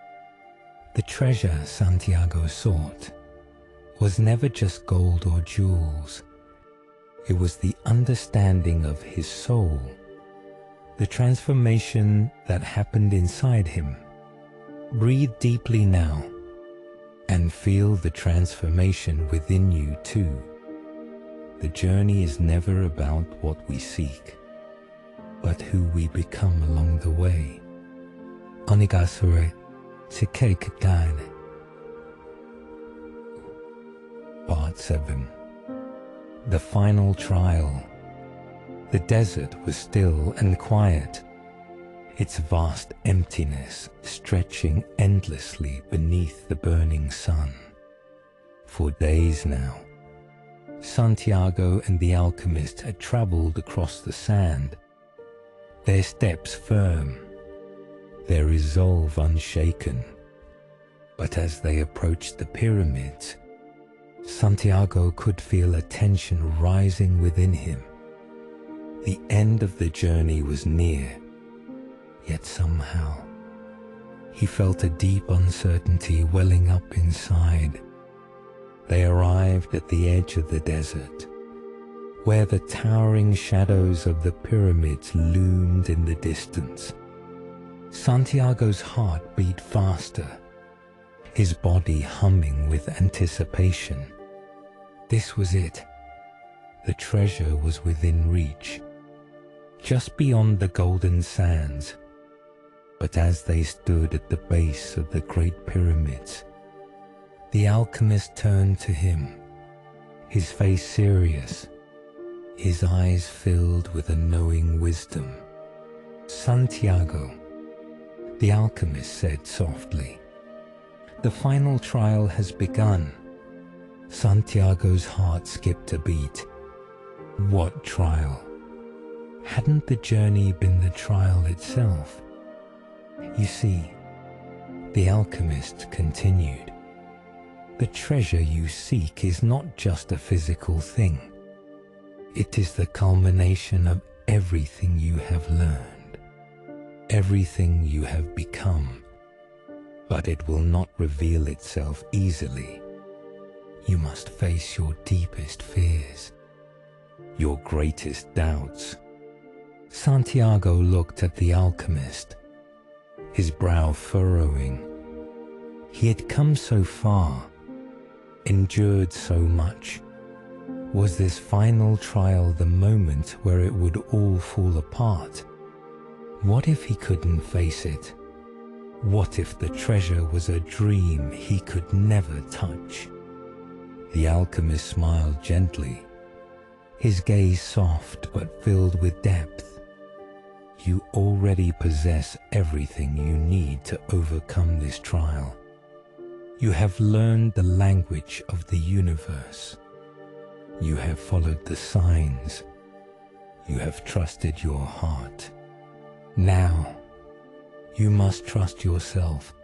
The treasure Santiago sought was never just gold or jewels. It was the understanding of his soul, the transformation that happened inside him. Breathe deeply now and feel the transformation within you too. The journey is never about what we seek, but who we become along the way. Part 7. The final trial. The desert was still and quiet, its vast emptiness stretching endlessly beneath the burning sun. For days now, Santiago and the alchemist had traveled across the sand, their steps firm, their resolve unshaken. But as they approached the pyramids, Santiago could feel a tension rising within him. The end of the journey was near, yet somehow he felt a deep uncertainty welling up inside. They arrived at the edge of the desert, where the towering shadows of the pyramids loomed in the distance. Santiago's heart beat faster, his body humming with anticipation. This was it. The treasure was within reach, just beyond the golden sands. But as they stood at the base of the great pyramids, the alchemist turned to him, his face serious, his eyes filled with a knowing wisdom. "Santiago," the alchemist said softly, "the final trial has begun." Santiago's heart skipped a beat. What trial? Hadn't the journey been the trial itself? You see, the alchemist continued, the treasure you seek is not just a physical thing. It is the culmination of everything you have learned, everything you have become. But it will not reveal itself easily. You must face your deepest fears, your greatest doubts. Santiago looked at the alchemist, his brow furrowing. He had come so far, endured so much. Was this final trial the moment where it would all fall apart? What if he couldn't face it? What if the treasure was a dream he could never touch? The alchemist smiled gently, his gaze soft but filled with depth. You already possess everything you need to overcome this trial. You have learned the language of the universe. You have followed the signs. You have trusted your heart. Now, you must trust yourself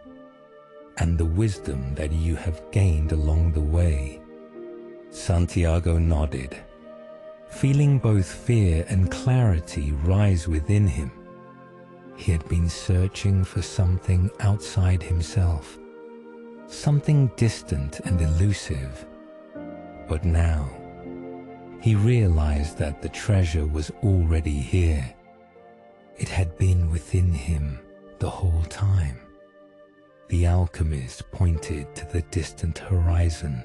and the wisdom that you have gained along the way. Santiago nodded, feeling both fear and clarity rise within him. He had been searching for something outside himself, something distant and elusive. But now, he realized that the treasure was already here. It had been within him the whole time. The alchemist pointed to the distant horizon.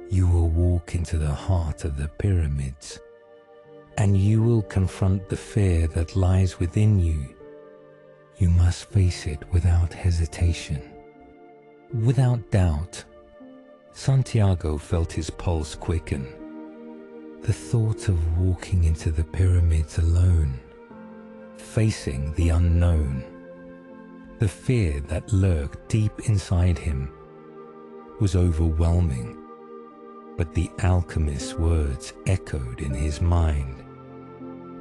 You will walk into the heart of the pyramids, and you will confront the fear that lies within you. You must face it without hesitation, without doubt. Santiago felt his pulse quicken. The thought of walking into the pyramids alone, facing the unknown, the fear that lurked deep inside him, was overwhelming. But the alchemist's words echoed in his mind.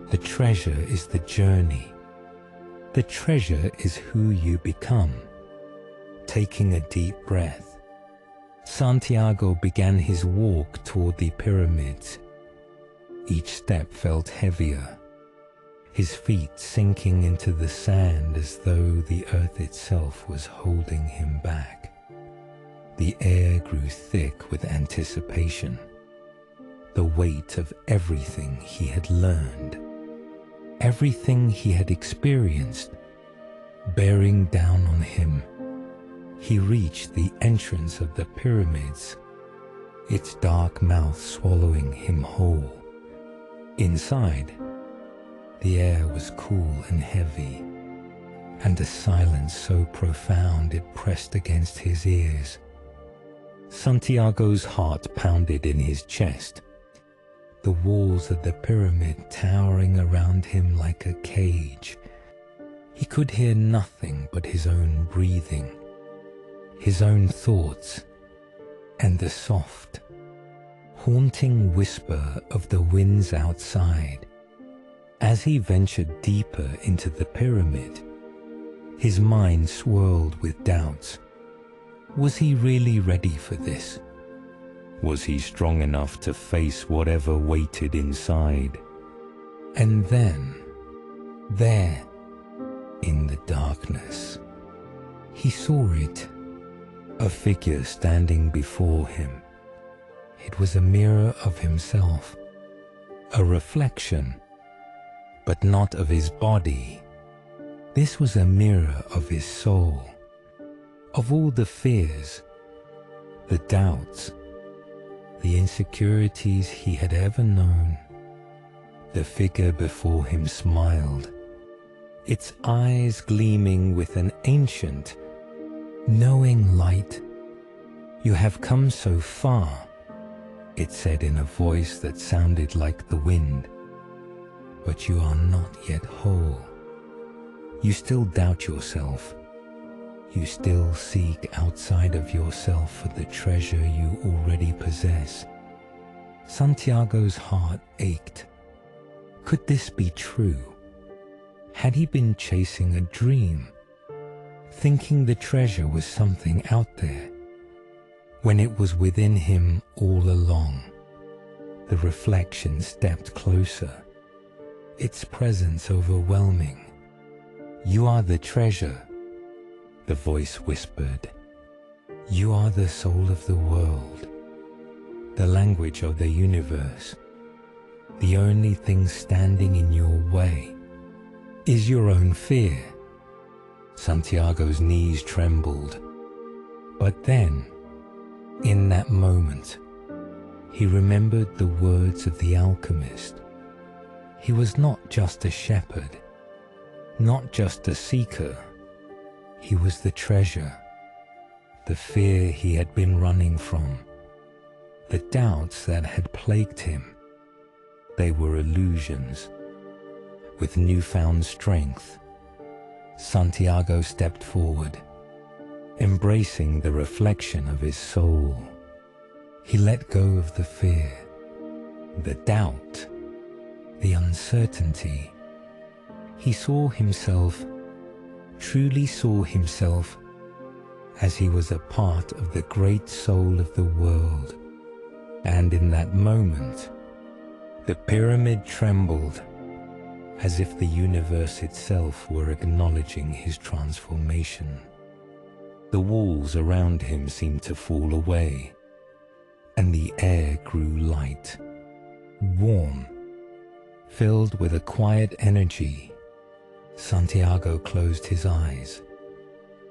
The treasure is the journey. The treasure is who you become. Taking a deep breath, Santiago began his walk toward the pyramids. Each step felt heavier, his feet sinking into the sand as though the earth itself was holding him back. The air grew thick with anticipation, the weight of everything he had learned, everything he had experienced, bearing down on him. He reached the entrance of the pyramids, its dark mouth swallowing him whole. Inside, the air was cool and heavy, and a silence so profound it pressed against his ears. Santiago's heart pounded in his chest, the walls of the pyramid towering around him like a cage. He could hear nothing but his own breathing, his own thoughts, and the soft, haunting whisper of the winds outside. As he ventured deeper into the pyramid, his mind swirled with doubts. Was he really ready for this? Was he strong enough to face whatever waited inside? And then, there, in the darkness, he saw it, a figure standing before him. It was a mirror of himself, a reflection, but not of his body. This was a mirror of his soul, of all the fears, the doubts, the insecurities he had ever known. The figure before him smiled, its eyes gleaming with an ancient, knowing light. "You have come so far," it said in a voice that sounded like the wind, "but you are not yet whole. You still doubt yourself. You still seek outside of yourself for the treasure you already possess." Santiago's heart ached. Could this be true? Had he been chasing a dream, thinking the treasure was something out there, when it was within him all along? The reflection stepped closer, its presence overwhelming. "You are the treasure," the voice whispered. "You are the soul of the world, the language of the universe. The only thing standing in your way is your own fear." Santiago's knees trembled. But then, In that moment, he remembered the words of the alchemist. He was not just a shepherd, not just a seeker. He was the treasure, the fear he had been running from, the doubts that had plagued him. They were illusions. With newfound strength, Santiago stepped forward, embracing the reflection of his soul. He let go of the fear, the doubt, the uncertainty. He saw himself, truly saw himself, as he was a part of the great soul of the world. And in that moment, the pyramid trembled, as if the universe itself were acknowledging his transformation. The walls around him seemed to fall away, and the air grew light, warm, filled with a quiet energy. Santiago closed his eyes,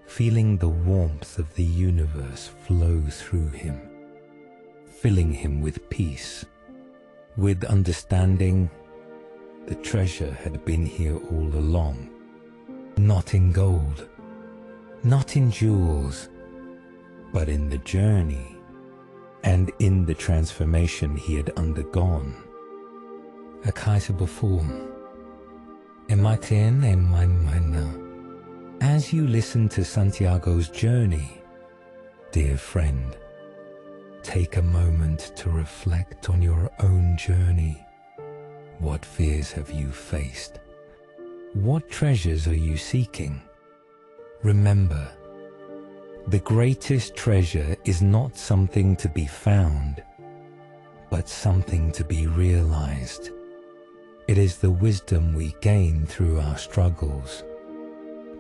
feeling the warmth of the universe flow through him, filling him with peace, with understanding. The treasure had been here all along, not in gold, not in jewels, but in the journey and in the transformation he had undergone. As you listen to Santiago's journey, dear friend, take a moment to reflect on your own journey. What fears have you faced? What treasures are you seeking? Remember, the greatest treasure is not something to be found, but something to be realized. It is the wisdom we gain through our struggles,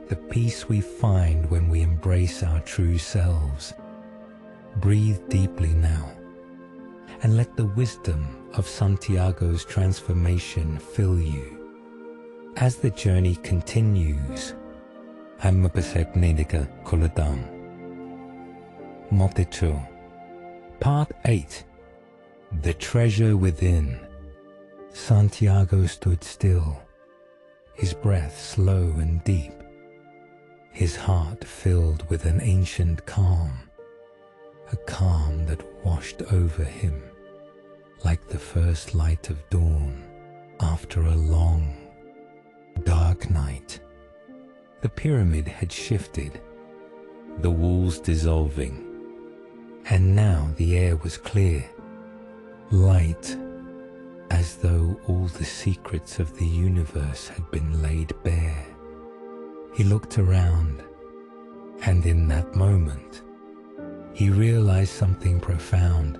the peace we find when we embrace our true selves. Breathe deeply now, and let the wisdom of Santiago's transformation fill you. As the journey continues, Part 8. The Treasure Within. Santiago stood still, his breath slow and deep, his heart filled with an ancient calm, a calm that washed over him like the first light of dawn after a long, dark night. The pyramid had shifted, the walls dissolving, and now the air was clear, light, as though all the secrets of the universe had been laid bare. He looked around, and in that moment, he realized something profound.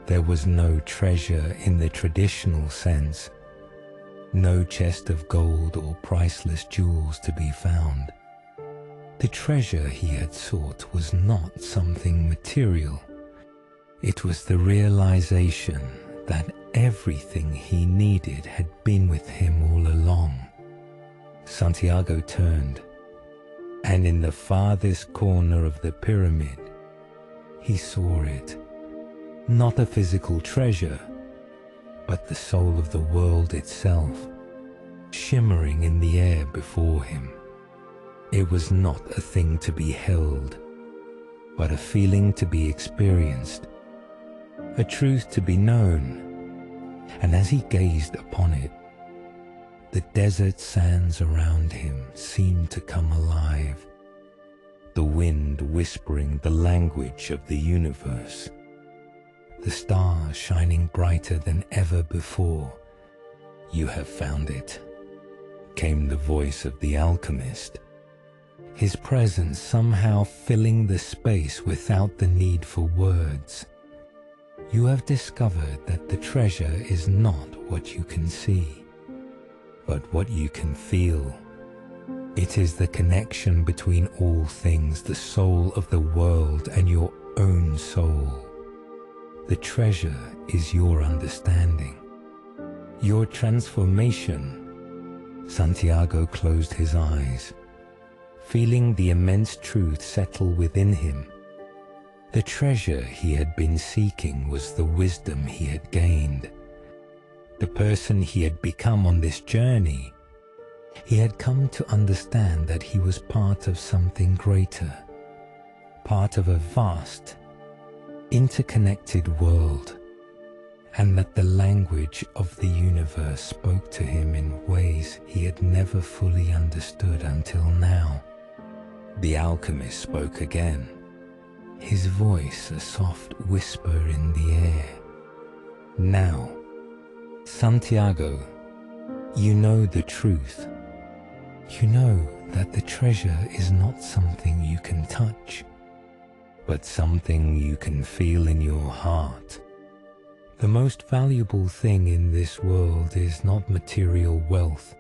There was no treasure in the traditional sense, no chest of gold or priceless jewels to be found. The treasure he had sought was not something material. It was the realization that everything he needed had been with him all along. Santiago turned, and in the farthest corner of the pyramid, he saw it. Not a physical treasure, but the soul of the world itself, shimmering in the air before him. It was not a thing to be held, but a feeling to be experienced, a truth to be known. And as he gazed upon it, the desert sands around him seemed to come alive, the wind whispering the language of the universe, the stars shining brighter than ever before. "You have found it," came the voice of the alchemist, his presence somehow filling the space without the need for words. "You have discovered that the treasure is not what you can see, but what you can feel. It is the connection between all things, the soul of the world and your own soul. The treasure is your understanding, your transformation." Santiago closed his eyes, feeling the immense truth settle within him. The treasure he had been seeking was the wisdom he had gained. The person he had become on this journey, he had come to understand that he was part of something greater, part of a vast, interconnected world, and that the language of the universe spoke to him in ways he had never fully understood until now. The alchemist spoke again, his voice a soft whisper in the air. Now, Santiago, you know the truth. You know that the treasure is not something you can touch, but something you can feel in your heart. The most valuable thing in this world is not material wealth,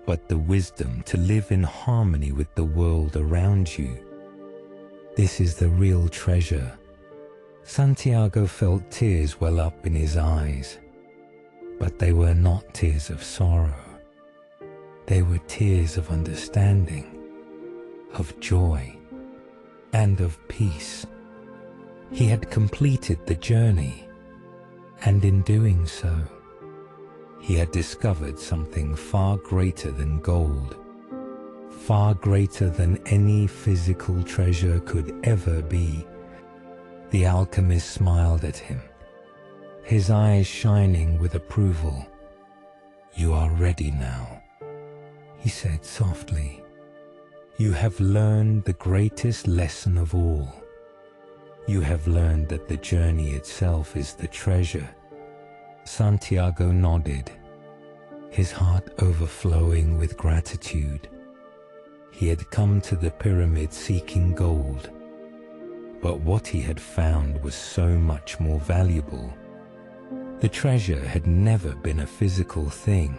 but the wisdom to live in harmony with the world around you. This is the real treasure. Santiago felt tears well up in his eyes, but they were not tears of sorrow. They were tears of understanding, of joy, and of peace. He had completed the journey, and in doing so, he had discovered something far greater than gold, far greater than any physical treasure could ever be. The alchemist smiled at him, his eyes shining with approval. "You are ready now," he said softly. "You have learned the greatest lesson of all. You have learned that the journey itself is the treasure." Santiago nodded, his heart overflowing with gratitude. He had come to the pyramid seeking gold, but what he had found was so much more valuable. The treasure had never been a physical thing.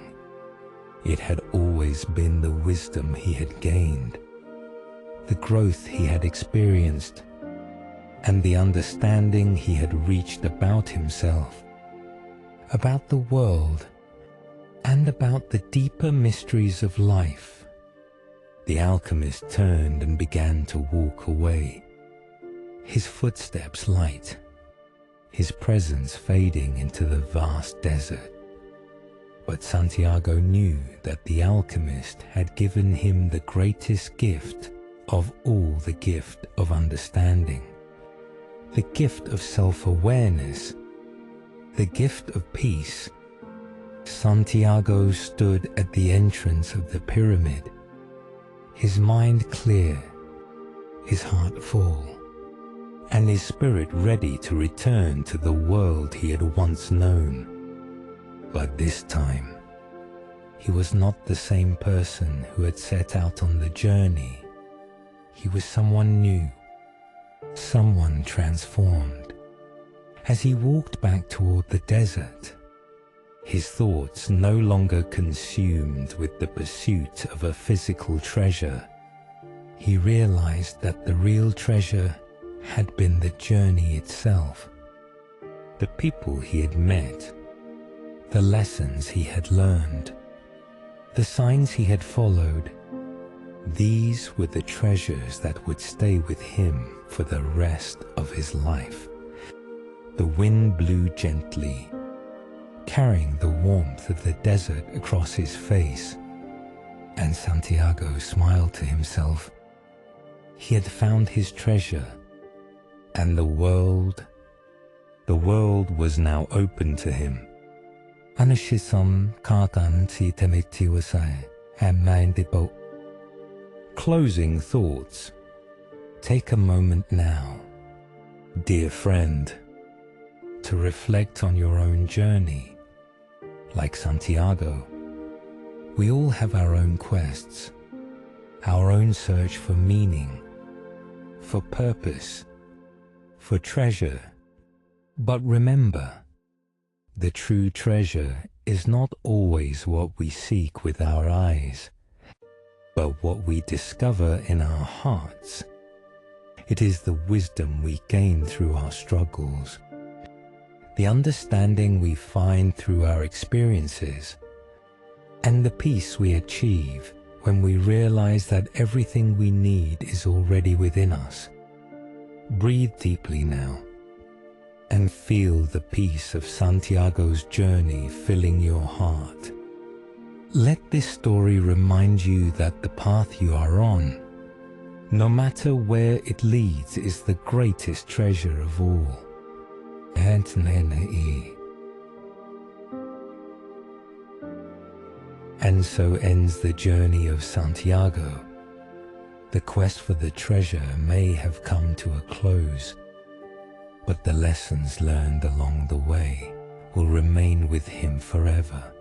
It had always been the wisdom he had gained, the growth he had experienced, and the understanding he had reached about himself, about the world, and about the deeper mysteries of life. The alchemist turned and began to walk away, his footsteps light, his presence fading into the vast desert. But Santiago knew that the alchemist had given him the greatest gift of all, the gift of understanding, the gift of self-awareness, the gift of peace. Santiago stood at the entrance of the pyramid, his mind clear, his heart full, and his spirit ready to return to the world he had once known. But this time, he was not the same person who had set out on the journey. He was someone new, someone transformed. As he walked back toward the desert, his thoughts no longer consumed with the pursuit of a physical treasure, he realized that the real treasure had been the journey itself. The people he had met, the lessons he had learned, the signs he had followed, these were the treasures that would stay with him for the rest of his life. The wind blew gently, carrying the warmth of the desert across his face, and Santiago smiled to himself. He had found his treasure, and the world was now open to him. Anushisam kakan si temitiwasai and mindable. Closing thoughts. Take a moment now, dear friend, to reflect on your own journey. Like Santiago, we all have our own quests, our own search for meaning, for purpose, for treasure. But remember, the true treasure is not always what we seek with our eyes, but what we discover in our hearts. It is the wisdom we gain through our struggles, the understanding we find through our experiences, and the peace we achieve when we realize that everything we need is already within us. Breathe deeply now and feel the peace of Santiago's journey filling your heart. Let this story remind you that the path you are on, no matter where it leads, is the greatest treasure of all. And so ends the journey of Santiago. The quest for the treasure may have come to a close, but the lessons learned along the way will remain with him forever.